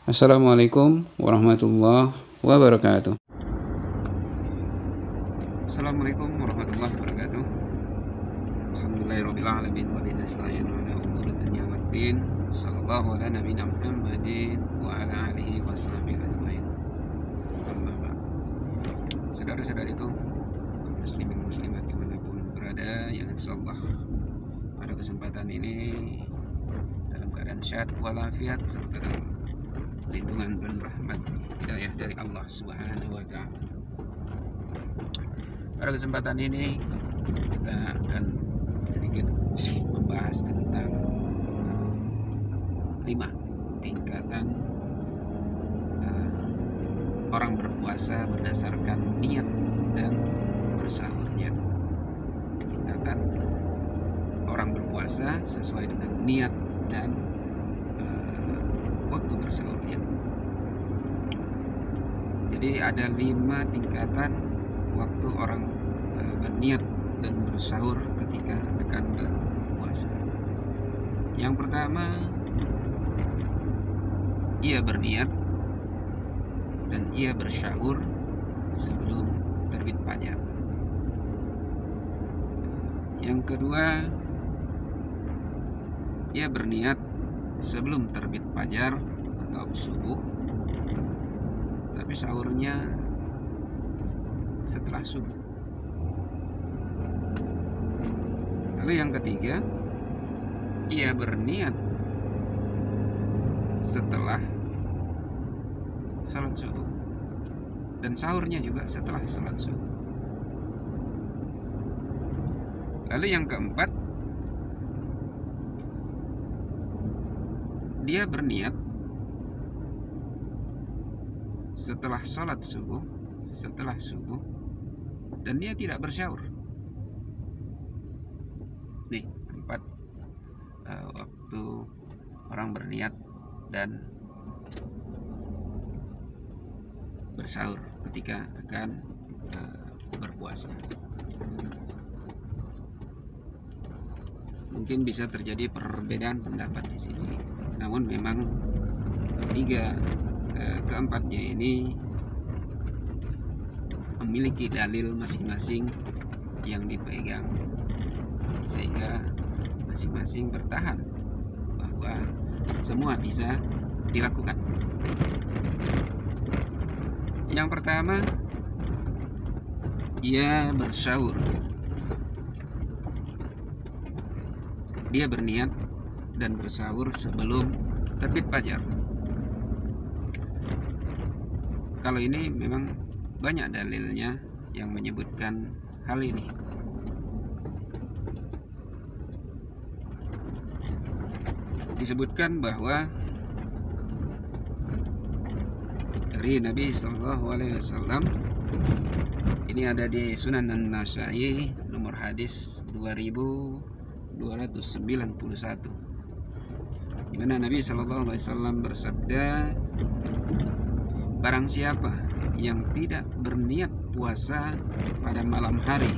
Assalamualaikum warahmatullahi wabarakatuh. Assalamualaikum warahmatullahi wabarakatuh. Alhamdulillahirrabbilalamin wa bihi nasta'in ala umuri dunya waddin. Sallallahu ala nabiyina Muhammadin wa ala alihi wa sahbihi ajmain. Amma ba'd. Saudara-saudariku, muslimin muslimat dimanapun berada yang insyaallah pada kesempatan ini dalam keadaan sehat walafiat serta dalam lindungan dan rahmat hidayah dari Allah Subhanahu wa taala. Pada kesempatan ini kita akan sedikit membahas tentang 5 tingkatan orang berpuasa berdasarkan niat dan bersahurnya. Tingkatan orang berpuasa sesuai dengan niat dan waktu bersahurnya. Jadi ada 5 tingkatan waktu orang berniat dan bersahur ketika akan berpuasa. Yang pertama, ia berniat dan ia bersahur sebelum terbit fajar. Yang kedua, ia berniat sebelum terbit fajar atau subuh, tapi sahurnya setelah subuh. Lalu yang ketiga, ia berniat setelah salat subuh dan sahurnya juga setelah salat subuh. Lalu yang keempat, dia berniat setelah salat subuh, dan dia tidak bersahur. Nih 4 waktu orang berniat dan bersahur ketika akan berpuasa. Mungkin bisa terjadi perbedaan pendapat di sini, namun memang keempatnya ini memiliki dalil masing-masing yang dipegang, sehingga masing-masing bertahan bahwa semua bisa dilakukan. Yang pertama, ia bersahur. Dia berniat dan bersahur sebelum terbit fajar. Kalau ini memang banyak dalilnya yang menyebutkan hal ini. Disebutkan bahwa dari Nabi Sallallahu Alaihi Wasallam, ini ada di Sunan An-Nasa'i nomor hadis 2291, di mana Nabi Sallallahu Alaihi Wasallam bersabda, barang siapa yang tidak berniat puasa pada malam hari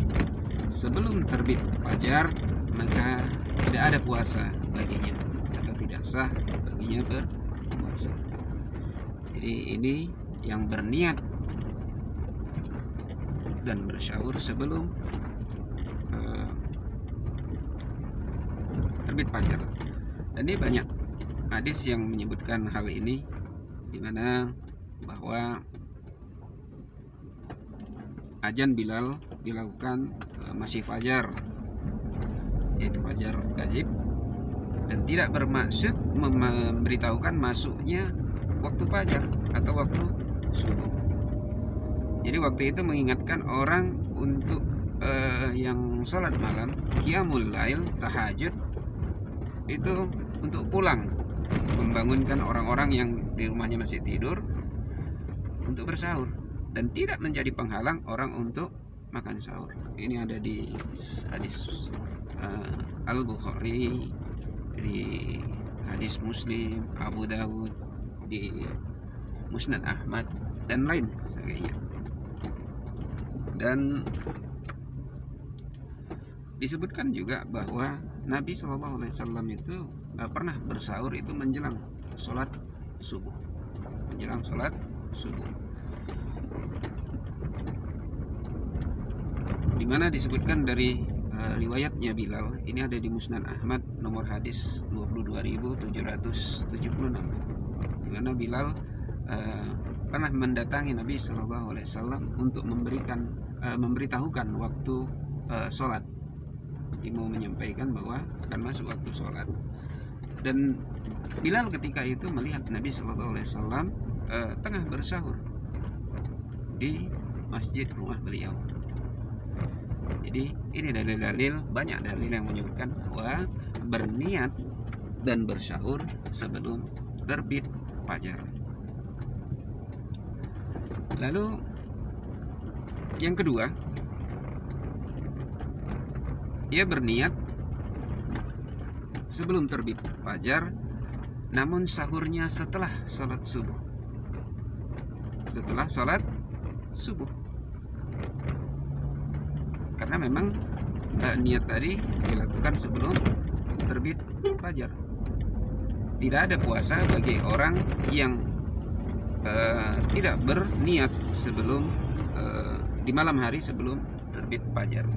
sebelum terbit fajar, maka tidak ada puasa baginya atau tidak sah baginya berpuasa. Jadi ini yang berniat dan bersahur sebelum terbit fajar. Dan ini banyak hadis yang menyebutkan hal ini, di mana bahwa azan Bilal dilakukan masih fajar, yaitu fajar gajib, dan tidak bermaksud memberitahukan masuknya waktu fajar atau waktu subuh. Jadi waktu itu mengingatkan orang untuk yang sholat malam, qiyamul lail, tahajud, itu untuk pulang, membangunkan orang-orang yang di rumahnya masih tidur untuk bersahur, dan tidak menjadi penghalang orang untuk makan sahur. Ini ada di hadis Al-Bukhari, di hadis Muslim, Abu Dawud, di Musnad Ahmad, dan lain sebagainya. Dan disebutkan juga bahwa Nabi Shallallahu Alaihi Wasallam itu pernah bersahur itu menjelang sholat subuh. menjelang sholat subuh. Di mana disebutkan dari riwayatnya Bilal, ini ada di Musnad Ahmad nomor hadis 22.776, di mana Bilal pernah mendatangi Nabi Shallallahu Alaihi Wasallam untuk memberitahukan waktu sholat. Dia mau menyampaikan bahwa akan masuk waktu sholat. Dan Bilal ketika itu melihat Nabi Shallallahu Alaihi Wasallam tengah bersahur di masjid rumah beliau. Jadi ini dalil-dalil, banyak dalil yang menyebutkan bahwa berniat dan bersahur sebelum terbit fajar. Lalu yang kedua, ia berniat sebelum terbit fajar, namun sahurnya setelah sholat subuh. Setelah sholat subuh. Karena memang niat tadi dilakukan sebelum terbit fajar. Tidak ada puasa bagi orang yang tidak berniat sebelum di malam hari sebelum terbit fajar.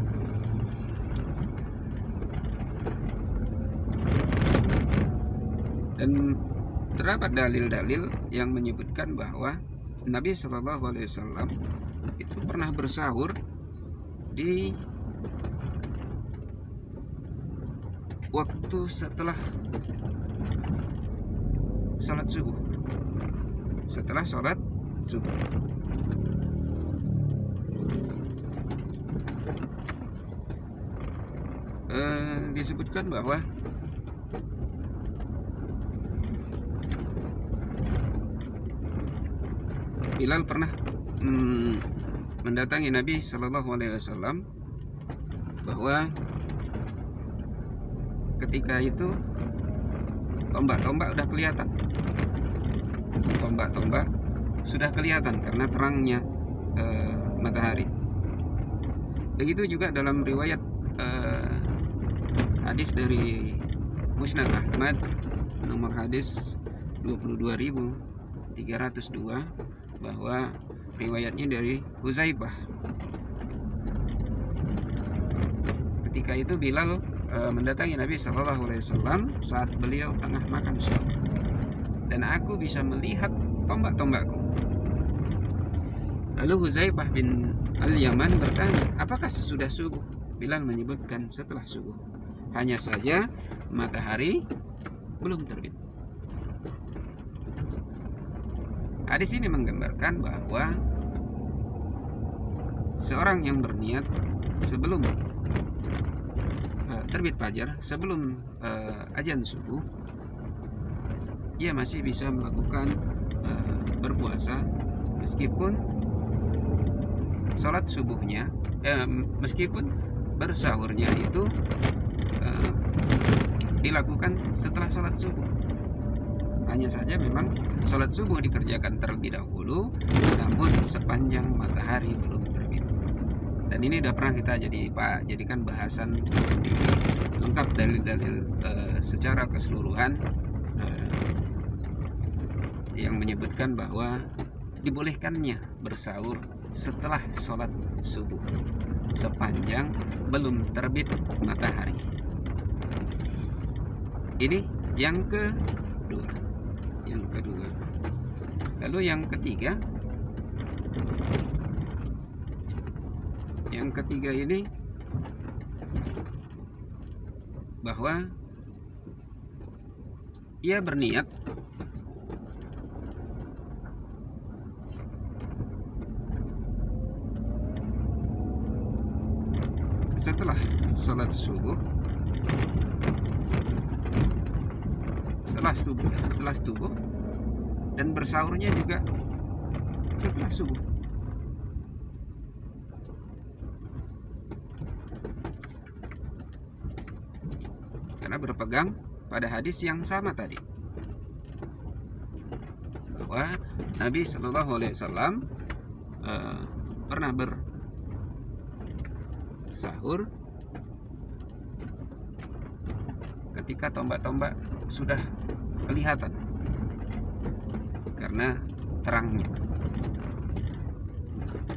Dan terdapat dalil-dalil yang menyebutkan bahwa Nabi Shallallahu Alaihi Wasallam itu pernah bersahur di waktu setelah sholat subuh. Setelah sholat subuh. Disebutkan bahwa Bilal pernah mendatangi Nabi Shallallahu Alaihi Wasallam, bahwa ketika itu tombak-tombak sudah kelihatan. Tombak-tombak sudah kelihatan karena terangnya matahari. Begitu juga dalam riwayat hadis dari Musnad Ahmad nomor hadis 22.302, bahwa riwayatnya dari Huzaifah. Ketika itu Bilal mendatangi Nabi Shallallahu Alaihi Wasallam saat beliau tengah makan sahur, dan aku bisa melihat tombak-tombakku. Lalu Huzaifah bin Al-Yaman bertanya, apakah sesudah subuh? Bilal menyebutkan setelah subuh. Hanya saja matahari belum terbit. Hadis ini menggambarkan bahwa seorang yang berniat sebelum terbit fajar, sebelum azan subuh, ia masih bisa melakukan berpuasa meskipun sholat subuhnya, meskipun bersahurnya itu dilakukan setelah sholat subuh. Hanya saja memang sholat subuh dikerjakan terlebih dahulu, namun sepanjang matahari belum terbit. Dan ini sudah pernah kita jadikan bahasan sendiri, lengkap dalil-dalil secara keseluruhan yang menyebutkan bahwa dibolehkannya bersahur setelah sholat subuh sepanjang belum terbit matahari. Ini yang kedua. Lalu yang ketiga ini bahwa ia berniat setelah sholat subuh, setelah subuh, dan bersahurnya juga setelah subuh. Karena berpegang pada hadis yang sama tadi, bahwa Nabi Shallallahu Alaihi Wasallam pernah bersahur ketika tombak-tombak sudah kelihatan, karena terangnya,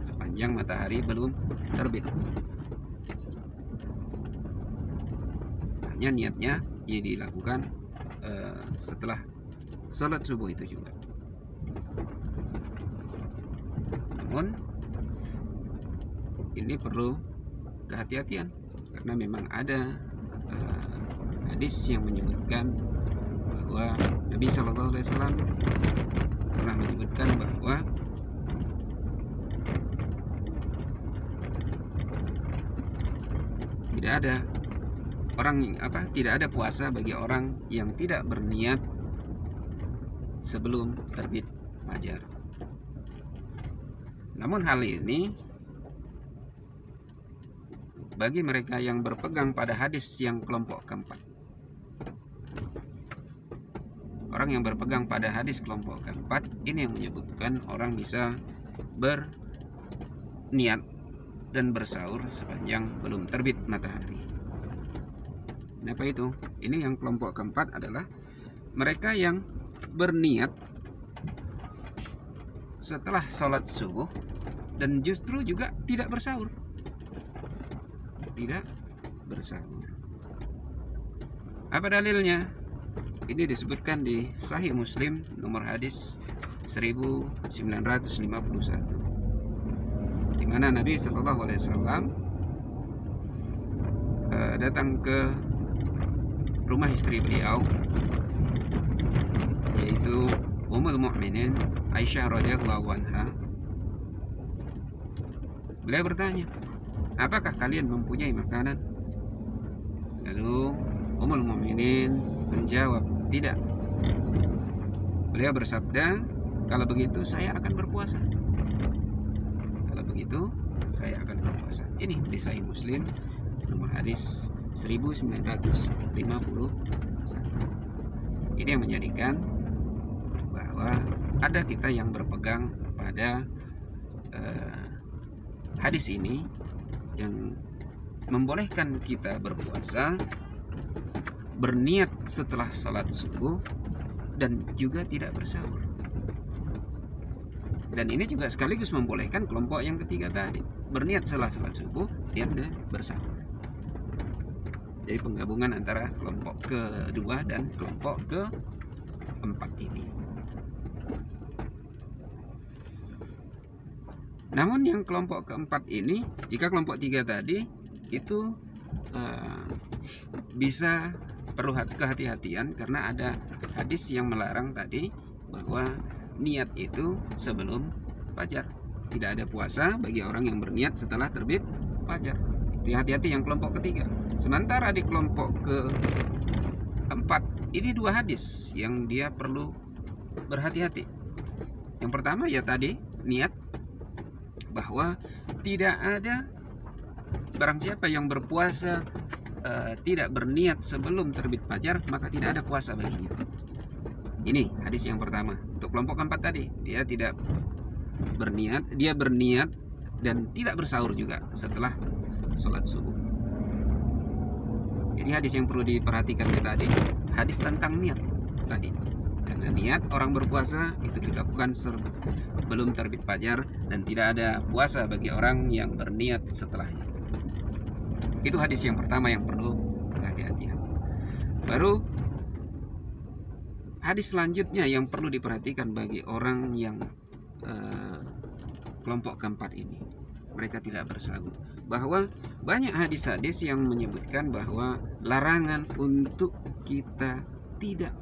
sepanjang matahari belum terbit. Hanya niatnya ia dilakukan setelah sholat subuh itu juga. Namun ini perlu kehati-hatian, karena memang ada hadis yang menyebutkan bahwa Nabi Shallallahu Alaihi Wasallam pernah menyebutkan bahwa tidak ada puasa bagi orang yang tidak berniat sebelum terbit fajar. Namun hal ini bagi mereka yang berpegang pada hadis yang kelompok keempat. Orang yang berpegang pada hadis kelompok keempat ini yang menyebutkan orang bisa berniat dan bersahur sepanjang belum terbit matahari. Apa itu? Ini yang kelompok keempat adalah mereka yang berniat setelah sholat subuh dan justru juga tidak bersahur. Tidak bersahur. Apa dalilnya? Ini disebutkan di Sahih Muslim nomor hadis 1951, di mana Nabi Shallallahu Alaihi Wasallam datang ke rumah istri beliau, yaitu Ummul Mukminin Aisyah radhiyallahu anha. Beliau bertanya, apakah kalian mempunyai makanan? Lalu Ummul Mukminin menjawab, tidak. Beliau bersabda, kalau begitu saya akan berpuasa. Kalau begitu saya akan berpuasa. Ini di Sahih Muslim nomor hadis 1951. Ini yang menjadikan bahwa ada kita yang berpegang pada hadis ini yang membolehkan kita berpuasa, berniat setelah salat subuh, dan juga tidak bersahur. Dan ini juga sekaligus membolehkan kelompok yang ketiga tadi, berniat setelah salat subuh dan bersahur. Jadi penggabungan antara kelompok kedua dan kelompok keempat ini. Namun yang kelompok keempat ini, jika kelompok tiga tadi itu bisa perlu kehati-hatian, karena ada hadis yang melarang tadi bahwa niat itu sebelum fajar. Tidak ada puasa bagi orang yang berniat setelah terbit fajar. Hati-hati yang kelompok ketiga. Sementara di kelompok keempat ini dua hadis yang dia perlu berhati-hati. Yang pertama ya tadi niat, bahwa tidak ada barang siapa yang berpuasa tidak berniat sebelum terbit fajar, maka tidak ada puasa baginya. Ini hadis yang pertama. Untuk kelompok keempat tadi, dia tidak berniat, dia berniat dan tidak bersahur juga setelah sholat subuh. Jadi hadis yang perlu diperhatikan tadi, hadis tentang niat tadi. Karena niat orang berpuasa itu dilakukan sebelum terbit fajar, dan tidak ada puasa bagi orang yang berniat setelahnya. Itu hadis yang pertama yang perlu kehati-hatian. Baru hadis selanjutnya yang perlu diperhatikan bagi orang yang kelompok keempat ini, mereka tidak bersahur, bahwa banyak hadis-hadis yang menyebutkan bahwa larangan untuk kita tidak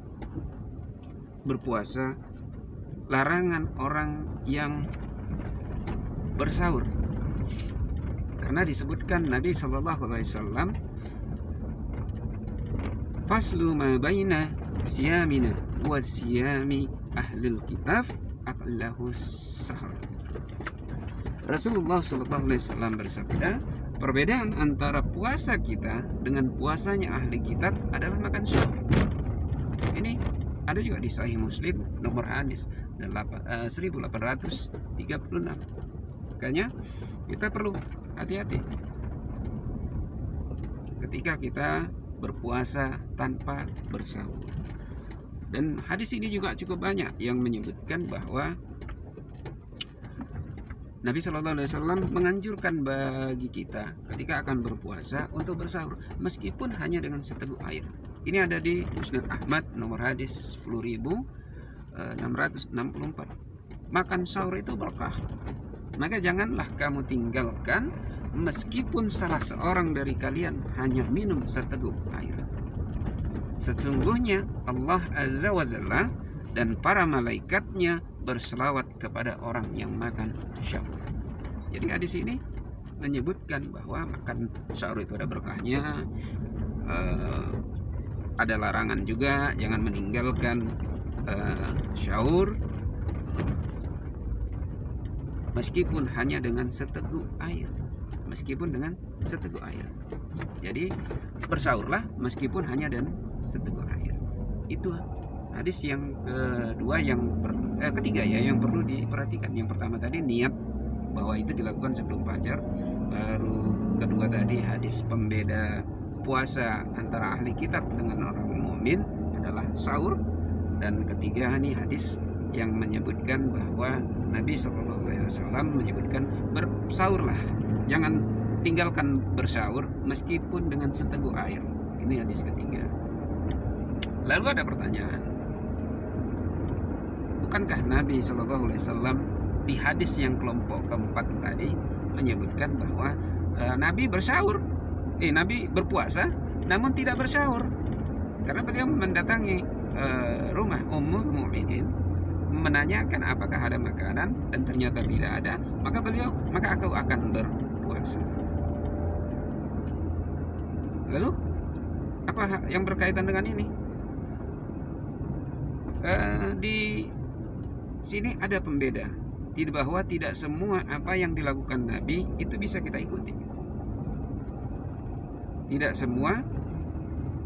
berpuasa, larangan orang yang bersahur. Karena disebutkan Nabi Shallallahu Alaihi Wasallam, faslu ma baina siyamina wa siyami ahlil kitab aqallahu sahar. Rasulullah Shallallahu Alaihi Wasallam bersabda, perbedaan antara puasa kita dengan puasanya ahli kitab adalah makan sahur. Ini ada juga di Sahih Muslim nomor hadis 1836. Makanya kita perlu hati-hati ketika kita berpuasa tanpa bersahur. Dan hadis ini juga cukup banyak yang menyebutkan bahwa Nabi Shallallahu Alaihi Wasallam menganjurkan bagi kita ketika akan berpuasa untuk bersahur meskipun hanya dengan seteguk air. Ini ada di Musnad Ahmad nomor hadis 10.664. Makan sahur itu berkah, maka janganlah kamu tinggalkan meskipun salah seorang dari kalian hanya minum seteguk air. Sesungguhnya Allah Azza wa Jalla dan para malaikatnya berselawat kepada orang yang makan sahur. Jadi hadis ini menyebutkan bahwa makan sahur itu ada berkahnya, ada larangan juga jangan meninggalkan sahur meskipun hanya dengan seteguk air. Jadi bersahurlah meskipun hanya dengan seteguk air. Itu hadis yang ketiga ya, yang perlu diperhatikan. Yang pertama tadi niat bahwa itu dilakukan sebelum fajar. Baru kedua tadi hadis pembeda puasa antara ahli kitab dengan orang mukmin adalah sahur. Dan ketiga ini hadis yang menyebutkan bahwa Nabi SAW menyebutkan bersahurlah, jangan tinggalkan bersahur meskipun dengan seteguk air. Ini hadis ketiga. Lalu ada pertanyaan, bukankah Nabi SAW di hadis yang kelompok keempat tadi menyebutkan bahwa Nabi berpuasa namun tidak bersahur, karena beliau mendatangi rumah Ummul Mukminin menanyakan apakah ada makanan dan ternyata tidak ada, maka aku akan berpuasa. Lalu apa yang berkaitan dengan ini? Di sini ada pembeda, bahwa tidak semua apa yang dilakukan Nabi itu bisa kita ikuti. Tidak semua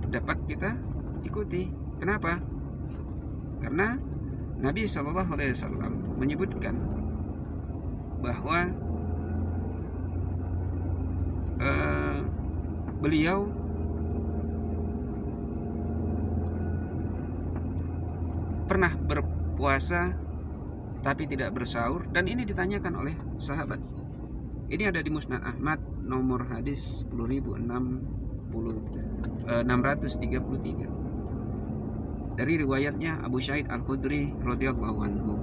dapat kita ikuti. Kenapa? Karena Nabi SAW menyebutkan bahwa beliau pernah berpuasa tapi tidak bersahur, dan ini ditanyakan oleh sahabat. Ini ada di Musnad Ahmad nomor hadis 10.633 dari riwayatnya Abu Sa'id Al-Khudri radhiyallahu anhu,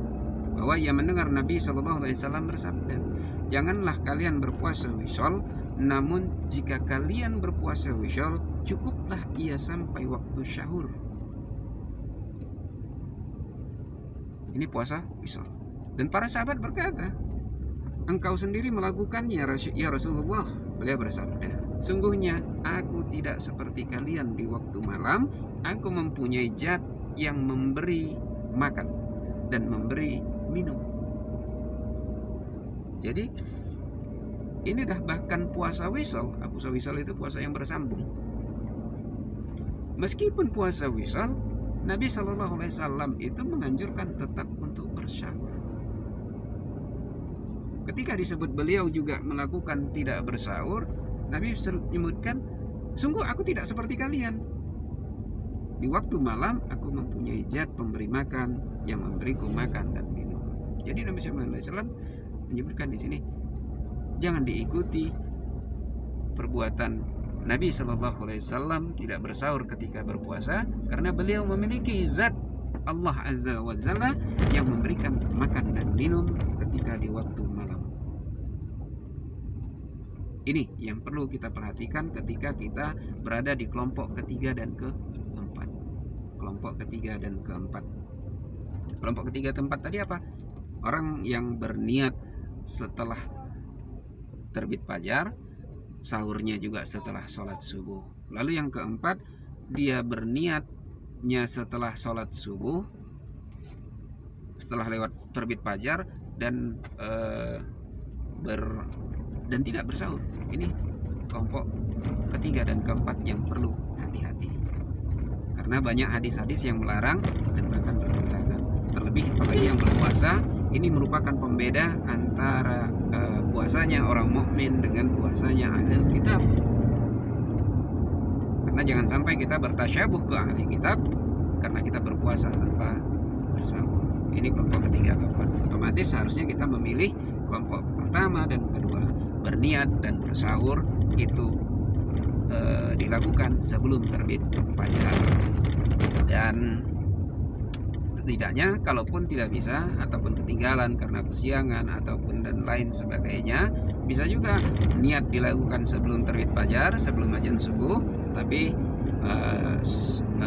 bahwa ia mendengar Nabi SAW bersabda, janganlah kalian berpuasa wisol, namun jika kalian berpuasa wisol, cukuplah ia sampai waktu syahur. Ini puasa wisol. Dan para sahabat berkata, engkau sendiri melakukannya ya Rasulullah. Beliau bersabda, sungguhnya aku tidak seperti kalian di waktu malam. Aku mempunyai zat yang memberi makan dan memberi minum. Jadi ini dah bahkan puasa wisal. Puasa wisal itu puasa yang bersambung. Meskipun puasa wisal, Nabi SAW itu menganjurkan tetap untuk bersahur. Ketika disebut beliau juga melakukan tidak bersahur, Nabi menyebutkan, sungguh aku tidak seperti kalian. Di waktu malam aku mempunyai zat pemberi makan yang memberiku makan dan minum. Jadi Nabi SAW menyebutkan di sini, jangan diikuti perbuatan Nabi SAW tidak bersahur ketika berpuasa, karena beliau memiliki zat Allah Azza wa Jalla yang memberikan makan dan minum ketika di waktu malam. Ini yang perlu kita perhatikan ketika kita berada di kelompok ketiga dan keempat. Kelompok ketiga dan keempat. Kelompok ketiga tempat tadi apa? Orang yang berniat setelah terbit fajar, sahurnya juga setelah sholat subuh. Lalu yang keempat, dia berniatnya setelah sholat subuh, setelah lewat terbit fajar, dan tidak bersahur. Ini kelompok ketiga dan keempat yang perlu hati-hati, karena banyak hadis-hadis yang melarang dan bahkan bertentangan. Terlebih apalagi yang berpuasa, ini merupakan pembeda antara puasanya orang mukmin dengan puasanya ahli kitab. Karena jangan sampai kita bertasyabuh ke ahli kitab karena kita berpuasa tanpa bersahur. ini kelompok ketiga, keempat. Otomatis seharusnya kita memilih kelompok pertama dan kedua. Berniat dan bersahur itu dilakukan sebelum terbit fajar. Dan setidaknya kalaupun tidak bisa ataupun ketinggalan karena kesiangan ataupun dan lain sebagainya, bisa juga niat dilakukan sebelum terbit fajar, sebelum azan subuh, tapi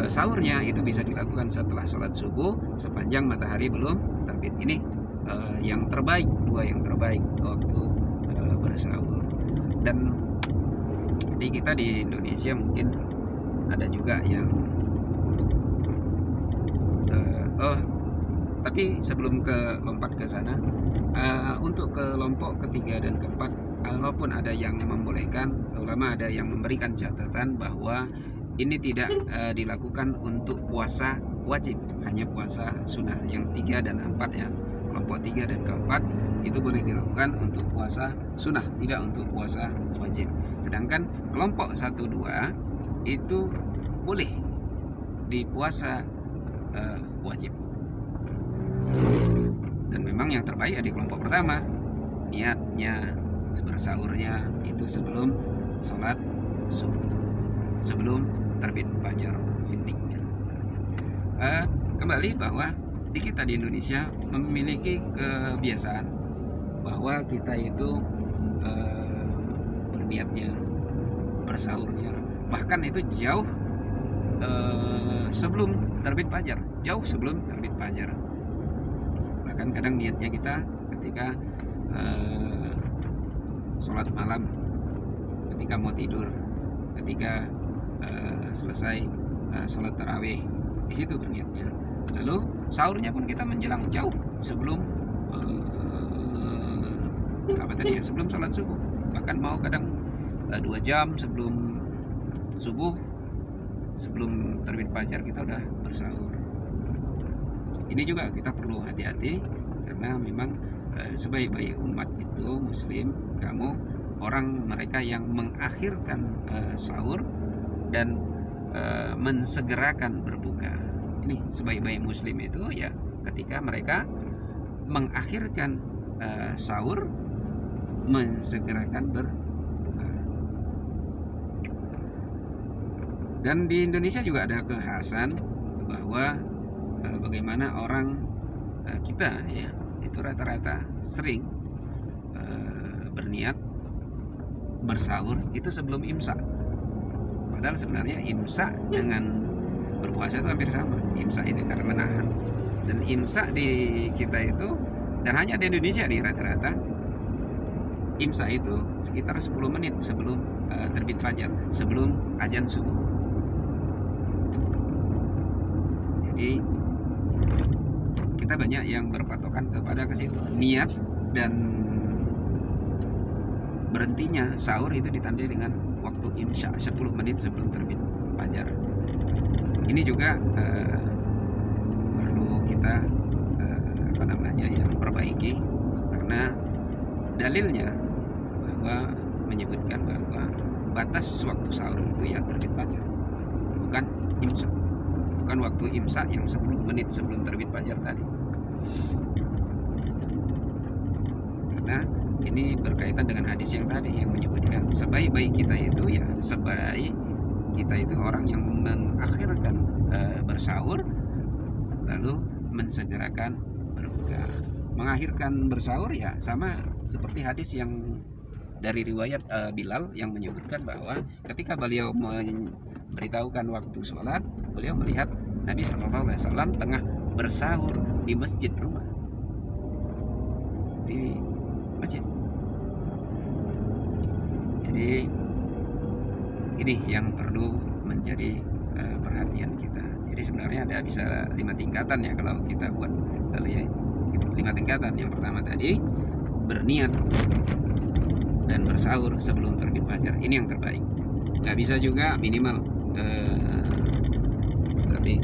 sahurnya itu bisa dilakukan setelah sholat subuh sepanjang matahari belum terbit. Ini yang terbaik, dua yang terbaik waktu bersahur. Dan di kita di Indonesia mungkin ada juga yang tapi sebelum lompat ke sana, untuk kelompok ketiga dan keempat, walaupun ada yang membolehkan, ulama ada yang memberikan catatan bahwa ini tidak dilakukan untuk puasa wajib, hanya puasa sunnah. Yang 3 dan 4 ya, kelompok 3 dan keempat itu boleh dilakukan untuk puasa sunnah, tidak untuk puasa wajib. Sedangkan kelompok 1-2 itu boleh di puasa wajib. Dan memang yang terbaik ada di kelompok pertama, niatnya bersahurnya itu sebelum sholat subuh, sebelum terbit fajar siddiq. Kembali bahwa di kita di Indonesia memiliki kebiasaan bahwa kita itu berniatnya, bersahurnya bahkan itu jauh sebelum terbit fajar, jauh sebelum terbit fajar. Bahkan kadang niatnya kita ketika sholat malam, ketika mau tidur, ketika selesai sholat tarawih, di situ berniatnya. Lalu sahurnya pun kita menjelang jauh sebelum sebelum sholat subuh. Bahkan mau kadang 2 jam sebelum subuh, sebelum terbit fajar kita udah bersahur. Ini juga kita perlu hati-hati, karena memang sebaik-baik umat itu muslim, kamu orang mereka yang mengakhirkan sahur dan mensegerakan berbuka. Ini sebaik-baik muslim itu ya ketika mereka mengakhirkan sahur, mensegerakan berbuka. Dan di Indonesia juga ada kekhasan bahwa bagaimana orang kita ya itu rata-rata sering berniat bersahur itu sebelum imsak. Padahal sebenarnya imsak dengan berpuasa itu hampir sama. Imsak itu karena menahan. Dan imsak di kita itu, dan hanya di Indonesia nih rata-rata, imsak itu sekitar 10 menit sebelum terbit fajar, sebelum azan subuh. Jadi kita banyak yang berpatokan kepada ke situ. Niat dan berhentinya sahur itu ditandai dengan waktu imsak 10 menit sebelum terbit fajar. Ini juga perlu kita perbaiki, karena dalilnya bahwa menyebutkan bahwa batas waktu sahur itu ya terbit fajar, bukan imsak, bukan waktu imsak yang 10 menit sebelum terbit fajar tadi. Karena ini berkaitan dengan hadis yang tadi yang menyebutkan sebaik-baik kita itu ya sebaik kita itu orang yang mengakhirkan bersahur lalu mensegerakan berbuka. Mengakhirkan bersahur ya sama seperti hadis yang dari riwayat Bilal yang menyebutkan bahwa ketika beliau memberitahukan waktu sholat, beliau melihat Nabi SAW tengah bersahur di masjid rumah, di masjid. Jadi ini yang perlu menjadi perhatian kita. Jadi sebenarnya ada bisa 5 tingkatan ya kalau kita buat kali 5 tingkatan. Yang pertama tadi berniat dan bersahur sebelum terbit fajar, ini yang terbaik. Nggak bisa juga minimal tapi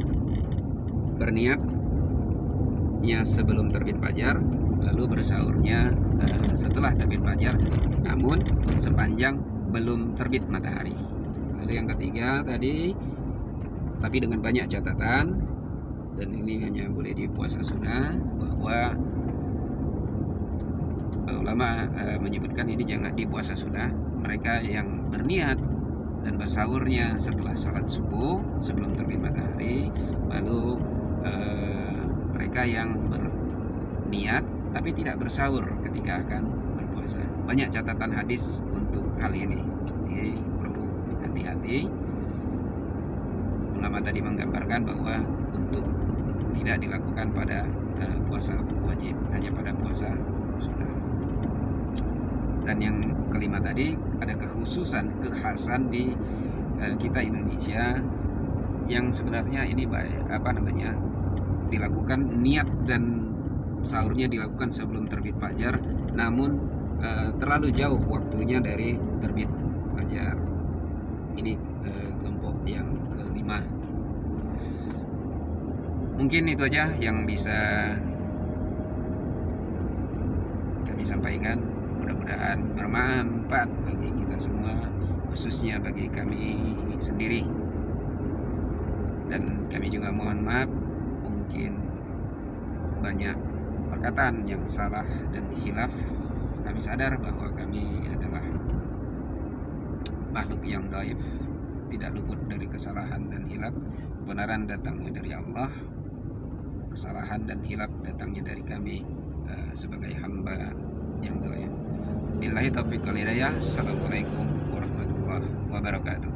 berniatnya sebelum terbit fajar lalu bersahurnya setelah terbit fajar, namun sepanjang belum terbit matahari. Lalu yang ketiga tadi, tapi dengan banyak catatan, dan ini hanya boleh di puasa sunnah, bahwa ulama menyebutkan ini jangan di puasa sunnah mereka yang berniat dan bersahurnya setelah salat subuh sebelum terbit matahari, lalu mereka yang berniat tapi tidak bersahur ketika akan berpuasa. Banyak catatan hadis untuk hal ini, jadi perlu hati-hati. Ulama tadi menggambarkan bahwa untuk tidak dilakukan pada puasa wajib, hanya pada puasa sunnah. Dan yang kelima tadi, ada kekhasan di kita Indonesia yang sebenarnya ini dilakukan niat dan sahurnya dilakukan sebelum terbit fajar, namun terlalu jauh waktunya dari terbit fajar. Ini kelompok yang kelima. Mungkin itu aja yang bisa kami sampaikan. Mudah-mudahan bermanfaat bagi kita semua, khususnya bagi kami sendiri. Dan kami juga mohon maaf, mungkin banyak perkataan yang salah dan khilaf. Kami sadar bahwa kami adalah makhluk yang dhaif, tidak luput dari kesalahan dan hilaf. Kebenaran datangnya dari Allah, kesalahan dan hilaf datangnya dari kami sebagai hamba yang dhaif. Billahi taufiq wal hidayah. Assalamualaikum warahmatullahi wabarakatuh.